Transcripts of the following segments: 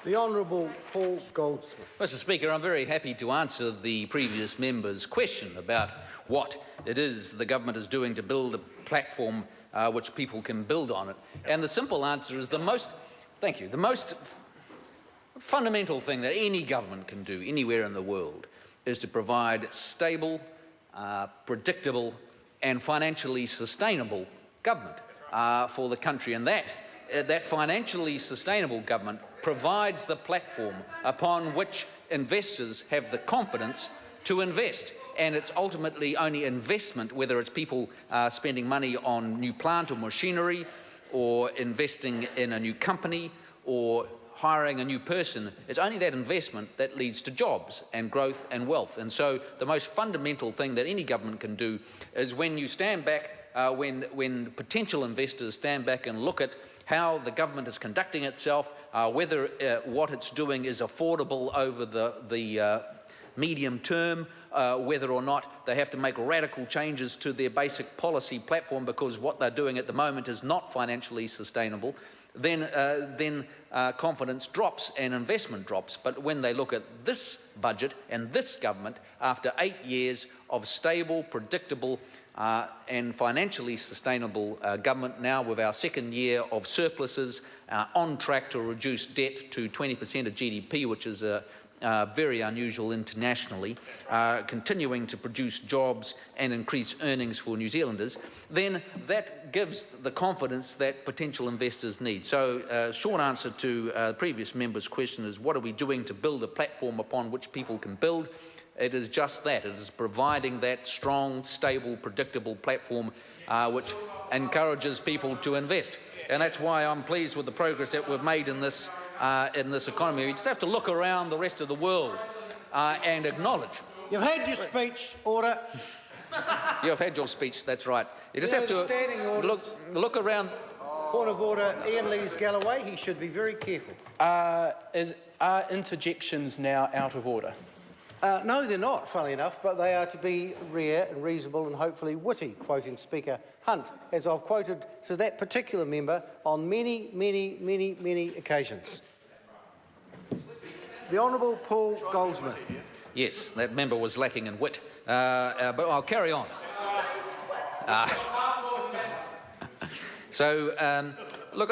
The Honourable Paul Goldsmith. Mr Speaker, I'm very happy to answer the previous member's question about what it is the government is doing to build a platform which people can build on it. And the simple answer is the most fundamental thing that any government can do anywhere in the world is to provide stable, predictable and financially sustainable government for the country. And that financially sustainable government provides the platform upon which investors have the confidence to invest. And it's ultimately only investment, whether it's people spending money on new plant or machinery, or investing in a new company, or hiring a new person. It's only that investment that leads to jobs and growth and wealth. And so the most fundamental thing that any government can do is when you stand back, when potential investors stand back and look at how the government is conducting itself, whether what it's doing is affordable over the medium term, whether or not they have to make radical changes to their basic policy platform because what they're doing at the moment is not financially sustainable, then confidence drops and investment drops. But when they look at this budget and this government, after 8 years of stable, predictable and financially sustainable government, now with our second year of surpluses, on track to reduce debt to 20% of GDP, which is very unusual internationally, continuing to produce jobs and increase earnings for New Zealanders, then that gives the confidence that potential investors need. So short answer to the previous member's question is, what are we doing to build a platform upon which people can build? It is just that. It is providing that strong, stable, predictable platform which encourages people to invest. And that's why I'm pleased with the progress that we've made in this economy. We just have to look around the rest of the world and acknowledge. You've had your speech. Order. You've had your speech, that's right. You just have to look around. Point of order, Ian Lees-Galloway. He should be very careful. Are interjections now out of order? No, they're not, funnily enough, but they are to be rare and reasonable and hopefully witty, quoting Speaker Hunt, as I've quoted to that particular member on many, many, many, many occasions. The Honourable Paul Goldsmith. Yes, that member was lacking in wit, but I'll carry on. Look,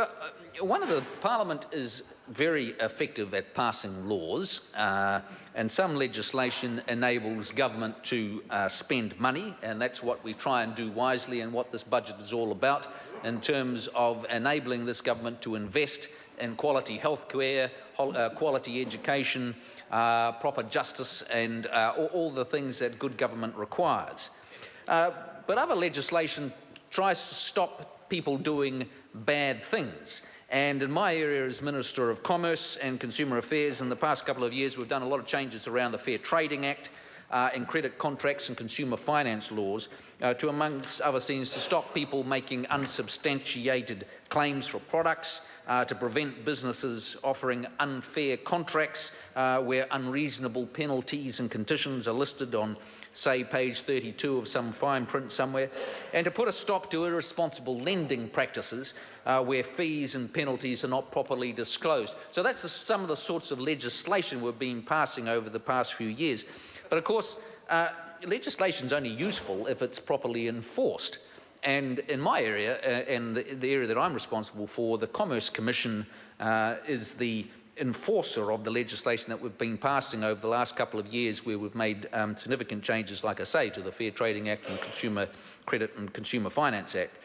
one of the Parliament is very effective at passing laws, and some legislation enables government to spend money, and that's what we try and do wisely and what this budget is all about in terms of enabling this government to invest in quality healthcare, quality education, proper justice and all the things that good government requires. But other legislation tries to stop people doing bad things. And in my area as Minister of Commerce and Consumer Affairs, in the past couple of years, we've done a lot of changes around the Fair Trading Act and credit contracts and consumer finance laws to, amongst other things, to stop people making unsubstantiated claims for products, to prevent businesses offering unfair contracts where unreasonable penalties and conditions are listed on, say, page 32 of some fine print somewhere, and to put a stop to irresponsible lending practices where fees and penalties are not properly disclosed. So that's some of the sorts of legislation we've been passing over the past few years. But of course, legislation is only useful if it's properly enforced. And in my area, and the area that I'm responsible for, the Commerce Commission is the enforcer of the legislation that we've been passing over the last couple of years, where we've made significant changes, like I say, to the Fair Trading Act and Consumer Credit and Consumer Finance Act.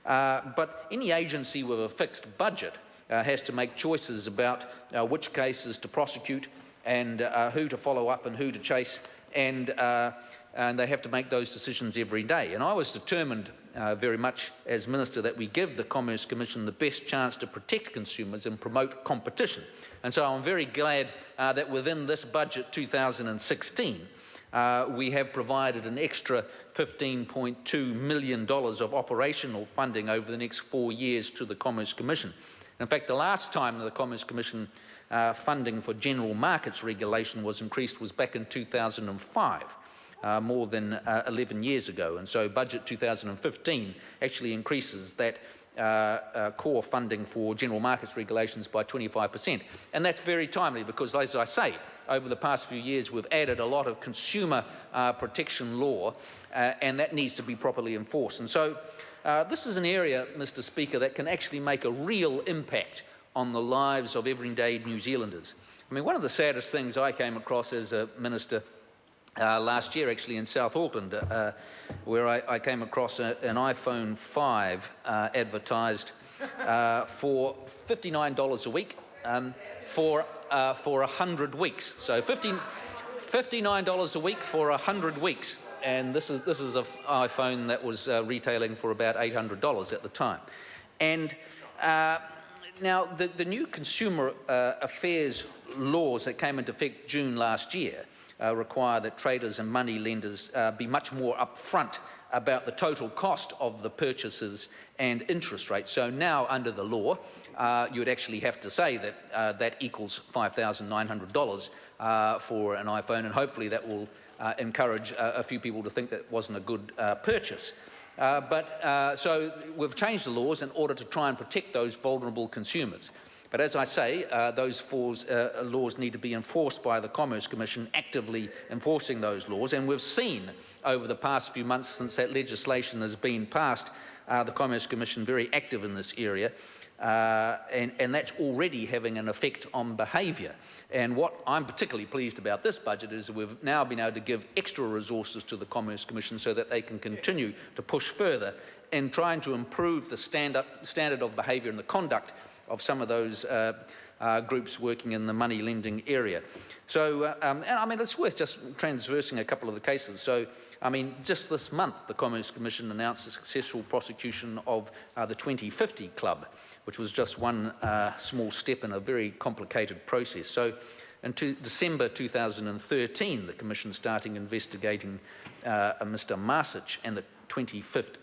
But any agency with a fixed budget has to make choices about which cases to prosecute and who to follow up and who to chase, and they have to make those decisions every day. And I was determined very much as Minister that we give the Commerce Commission the best chance to protect consumers and promote competition. And so I'm very glad that within this budget 2016 we have provided an extra $15.2 million of operational funding over the next 4 years to the Commerce Commission. In fact, the last time the Commerce Commission funding for general markets regulation was increased was back in 2005. More than 11 years ago, and so budget 2015 actually increases that core funding for general markets regulations by 25%. And that's very timely because, as I say, over the past few years we've added a lot of consumer protection law and that needs to be properly enforced. And so this is an area, Mr. Speaker, that can actually make a real impact on the lives of everyday New Zealanders. I mean, one of the saddest things I came across as a minister last year, actually in South Auckland, where I came across an iPhone 5 advertised for $59 a week for 100 weeks. So $59 a week for 100 weeks. And this is an iPhone that was retailing for about $800 at the time. And now the new consumer affairs laws that came into effect June last year require that traders and money lenders be much more upfront about the total cost of the purchases and interest rates. So now, under the law, you would actually have to say that that equals $5,900 for an iPhone, and hopefully that will encourage a few people to think that wasn't a good purchase. So we've changed the laws in order to try and protect those vulnerable consumers. But as I say, those laws need to be enforced by the Commerce Commission, actively enforcing those laws. And we've seen over the past few months since that legislation has been passed, the Commerce Commission very active in this area. And that's already having an effect on behaviour. And what I'm particularly pleased about this budget is we've now been able to give extra resources to the Commerce Commission so that they can continue to push further in trying to improve the standard of behaviour and the conduct of some of those groups working in the money lending area. So, and I mean, it's worth just transversing a couple of the cases. So, I mean, just this month, the Commerce Commission announced the successful prosecution of the 2050 Club, which was just one small step in a very complicated process. So, in December 2013, the Commission started investigating Mr. Marsic and the 2050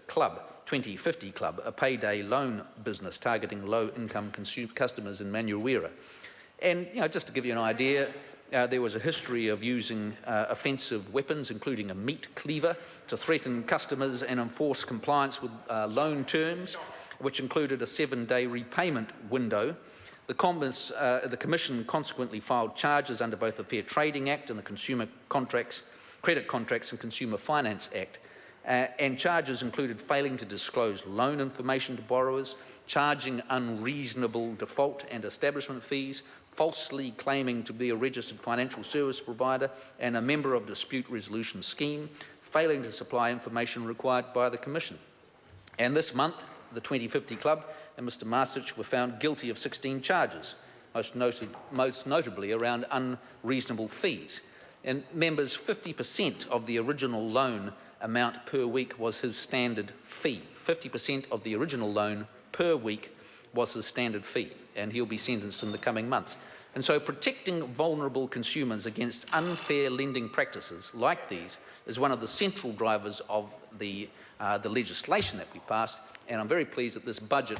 Club, a payday loan business targeting low-income customers in Manurewa. And, you know, just to give you an idea, there was a history of using offensive weapons, including a meat cleaver, to threaten customers and enforce compliance with loan terms, which included a 7-day repayment window. The Commission consequently filed charges under both the Fair Trading Act and the Credit Contracts and Consumer Finance Act. And charges included failing to disclose loan information to borrowers, charging unreasonable default and establishment fees, falsely claiming to be a registered financial service provider and a member of a dispute resolution scheme, failing to supply information required by the Commission. And this month, the 2050 Club and Mr. Marsic were found guilty of 16 charges, most notably around unreasonable fees. And members, 50% of the original loan amount per week was his standard fee. 50% of the original loan per week was his standard fee, and he'll be sentenced in the coming months. And so protecting vulnerable consumers against unfair lending practices like these is one of the central drivers of the legislation that we passed, and I'm very pleased that this budget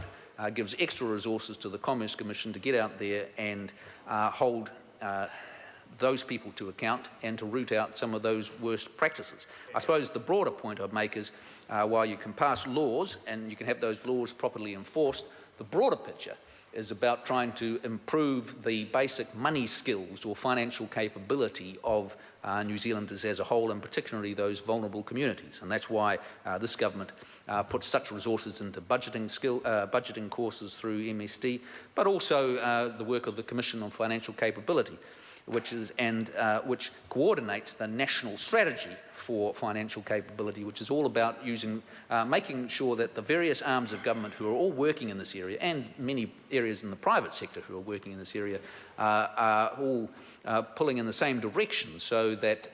gives extra resources to the Commerce Commission to get out there and hold those people to account and to root out some of those worst practices. I suppose the broader point I'd make is while you can pass laws and you can have those laws properly enforced, the broader picture is about trying to improve the basic money skills or financial capability of New Zealanders as a whole, and particularly those vulnerable communities. And that's why this government puts such resources into budgeting courses through MSD, but also the work of the Commission on Financial Capability, which coordinates the national strategy for financial capability, which is all about making sure that the various arms of government who are all working in this area, and many areas in the private sector who are working in this area, are all pulling in the same direction, so that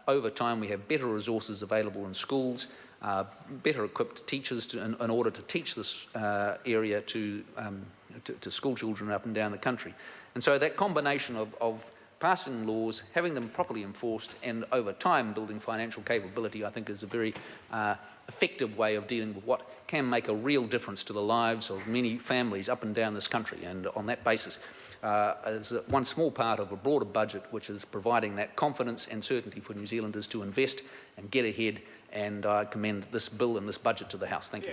over time we have better resources available in schools, better equipped teachers in order to teach this area to school children up and down the country. And so that combination of passing laws, having them properly enforced, and over time building financial capability, I think is a very effective way of dealing with what can make a real difference to the lives of many families up and down this country. And on that basis, is one small part of a broader budget which is providing that confidence and certainty for New Zealanders to invest and get ahead. And I commend this bill and this budget to the House. Thank you.